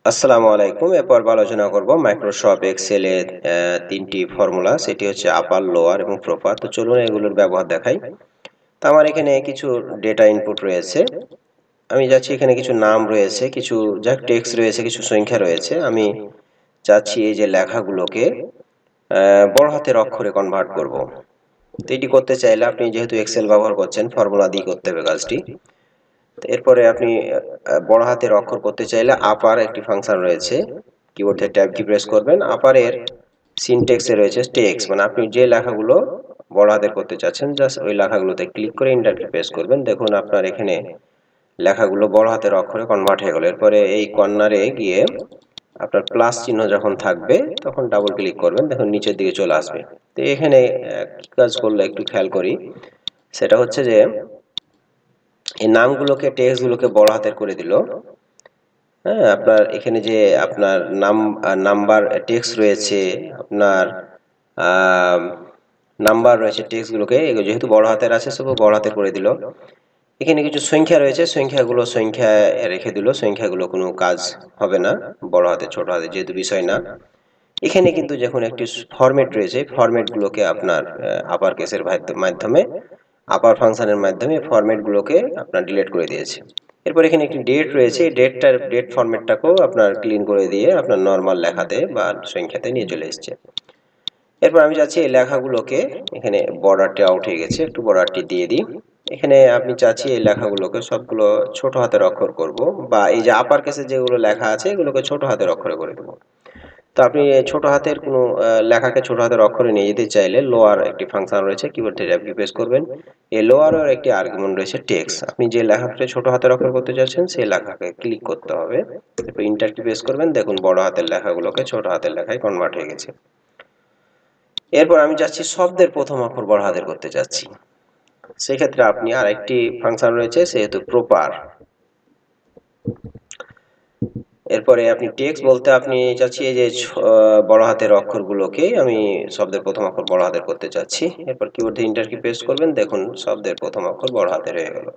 আসসালামু আলাইকুম। এরপর আলোচনা করব মাইক্রোসফট এক্সেল এর তিনটি ফর্মুলা, সেটি হচ্ছে আপার, লোয়ার এবং প্রপার। তো চলুন এগুলোর ব্যবহার দেখাই। তো আমার এখানে কিছু ডেটা ইনপুট রয়েছে। আমি যাচ্ছি, এখানে কিছু নাম রয়েছে, কিছু টেক্সট রয়েছে, কিছু সংখ্যা রয়েছে। আমি চাচ্ছি এই যে লেখাগুলোকে বড় হাতের অক্ষরে কনভার্ট করব। তো এটি করতে চাইলে আপনি যেহেতু এক্সেল ব্যবহার করছেন, ফর্মুলা দিয়ে করতে হবে কাজটি। এরপরে আপনি বড় হাতের অক্ষর করতে চাইলে আপার একটি ফাংশন রয়েছে, কিবোর্ডে ট্যাব কি প্রেস করবেন। আপারের সিনট্যাক্সে রয়েছে টেক্সট, মানে আপনি যে লেখাগুলো বড় হাতের করতে চাচ্ছেন জাস্ট ওই লেখাগুলোতে ক্লিক করে এন্টার কি প্রেস করবেন। দেখুন আপনার এখানে লেখাগুলো বড় হাতের অক্ষরে কনভার্ট হয়ে গেল। এরপরে এই কর্নারে গিয়ে আপনার প্লাস চিহ্ন যখন থাকবে তখন ডাবল ক্লিক করবেন, দেখুন নিচের দিকে চলে আসবে। তো এখানে কি কাজ করলে একটু খেয়াল করি, সেটা হচ্ছে যে এই নামগুলোকে, টেক্সটগুলোকে বড় হাতের করে দিল। হ্যাঁ, আপনার এখানে যে আপনার নাম্বার টেক্সট রয়েছে, আপনার নাম্বার রয়েছে, টেক্সটগুলোকে এগুলো যেহেতু বড় হাতের আছে সব বড় হাতের করে দিল। এখানে কিছু সংখ্যা রয়েছে, সংখ্যা রেখে দিল। সংখ্যাগুলো কোনো কাজ হবে না, বড় হাতে ছোট হাতে যেহেতু বিষয় না। এখানে কিন্তু যখন একটি ফরম্যাট রয়েছে, ফরম্যাটগুলোকে আপনার আপার কেসের মাধ্যমে, আপার ফাংশনের মাধ্যমে ফরম্যাটগুলোকে আপনার ডিলিট করে দিয়েছে। এরপর এখানে একটি ডেট রয়েছে, ডেট ফরম্যাটটাকেও আপনার ক্লিন করে দিয়ে আপনার নর্মাল লেখাতে বা সংখ্যাতে নিয়ে চলে এসেছে। এরপর আমি চাচ্ছি এই লেখাগুলোকে, এখানে বর্ডারটি আউট হয়ে গেছে, একটু বর্ডারটি দিয়ে দিই। এখানে আপনি চাচ্ছি এই লেখাগুলোকে সবগুলো ছোট হাতের অক্ষর করব, বা এই যে আপার কেসে যেগুলো লেখা আছে এগুলোকে ছোট হাতের অক্ষরে করে দেবো। তো আপনি ছোট হাতের কোনো লেখাকে ছোট হাতের অক্ষরে নিয়ে যেতে চাইলে লোয়ার একটি ফাংশন রয়েছে, কিবোর্ড থেকে ট্যাব কি প্রেস করবেন। এই লোয়ারের একটি আর্গুমেন্ট রয়েছে টেক্সট। আপনি যে লেখাটা ছোট হাতের অক্ষর করতে চাচ্ছেন সেই লেখাকে ক্লিক করতে হবে, এরপর ইন্টার কি প্রেস করবেন। দেখুন বড় হাতের লেখাগুলোকে ছোট হাতের লেখায় কনভার্ট হয়ে গেছে। এরপর আমি চাচ্ছি শব্দের প্রথম অক্ষর বড় হাতের করতে চাচ্ছি, সেক্ষেত্রে আপনি আরেকটি ফাংশন রয়েছে, সেহেতু প্রপার। এরপরে আপনি টেক্সট বলতে আপনি চাচ্ছি এই যে বড় হাতের অক্ষরগুলোকে আমি শব্দের প্রথম অক্ষর বড় হাতের করতে চাচ্ছি। এরপর কিবোর্ড থেকে এন্টার কি প্রেস করবেন, দেখুন শব্দের প্রথম অক্ষর বড় হাতের হয়ে গেল।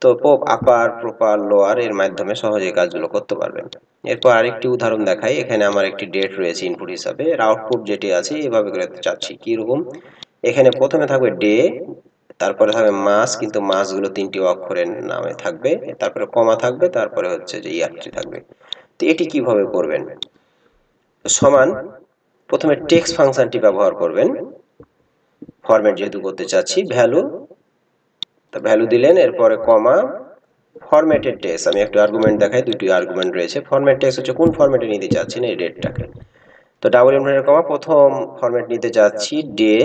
তো আপার, প্রপার, লোয়ার এর মাধ্যমে সহজে কাজগুলো করতে পারবেন। এরপর আরেকটি উদাহরণ দেখাই। এখানে আমার একটি ডেট রয়েছে ইনপুট হিসাবে, এর আউটপুট যেটি আছে এভাবে করে চাচ্ছি। কিরকম, এখানে প্রথমে থাকবে ডে, তারপরে থাকবে মাস, কিন্তু মাসগুলো তিনটি অক্ষরের নামে থাকবে, তারপরে কমা থাকবে, তারপরে হচ্ছে যে ইয়ারটি থাকবে। তো এটি কিভাবে করবেন, সমান প্রথমে টেক্সট ফাংশনটি ব্যবহার করবেন, ফরম্যাট যেহেতু করতে চাচ্ছি, ভ্যালু, তা ভ্যালু দিলেন, এরপরে কমা, ফরম্যাটেড টেক্সট। আমি একটু আর্গুমেন্ট দেখাই, দুটি আর্গুমেন্ট রয়েছে। ফরম্যাট টেক্সট হচ্ছে কোন ফরম্যাটে নিতে চাচ্ছেন এই ডেটটাকে। তো ডাবল ইনভার্টেড কমা, প্রথম ফরম্যাট নিতে যাচ্ছি ডে,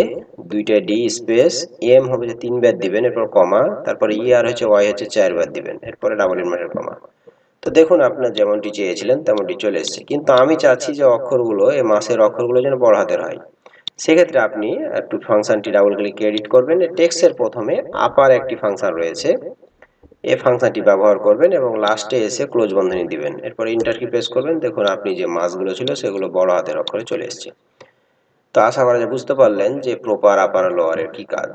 দুইটা ডি স্পেস, এম হবে যে 3 বার দিবেন, এরপর কমা, তারপরে ইয়ার হচ্ছে ওয়াই হচ্ছে 4 বার দিবেন, এরপরে ডাবল ইনভার্টেড কমা। তো দেখুন আপনার যেমনটি চেয়েছিলেন তেমনটি চলে এসেছে, কিন্তু আমি চাচ্ছি যে অক্ষরগুলো, এই মাসের অক্ষরগুলো যেন বড় হাতের হয়। সেক্ষেত্রে আপনি একটু ফাংশনটি ডাবল ক্লিক এডিট করবেন। টেক্সটের প্রথমে আপার একটি ফাংশন রয়েছে, এই ফাংশনটি ব্যবহার করবেন এবং লাস্টে এসে ক্লোজ বন্ধনী দিবেন। এরপর ইন্টার কি প্রেস করবেন, দেখুন আপনি যে মাসগুলো ছিল সেগুলো বড় হাতের অক্ষরে চলে এসেছে। তো আশা করা যায় বুঝতে পারলেন যে প্রপার, আপার, লোয়ারের কি কাজ।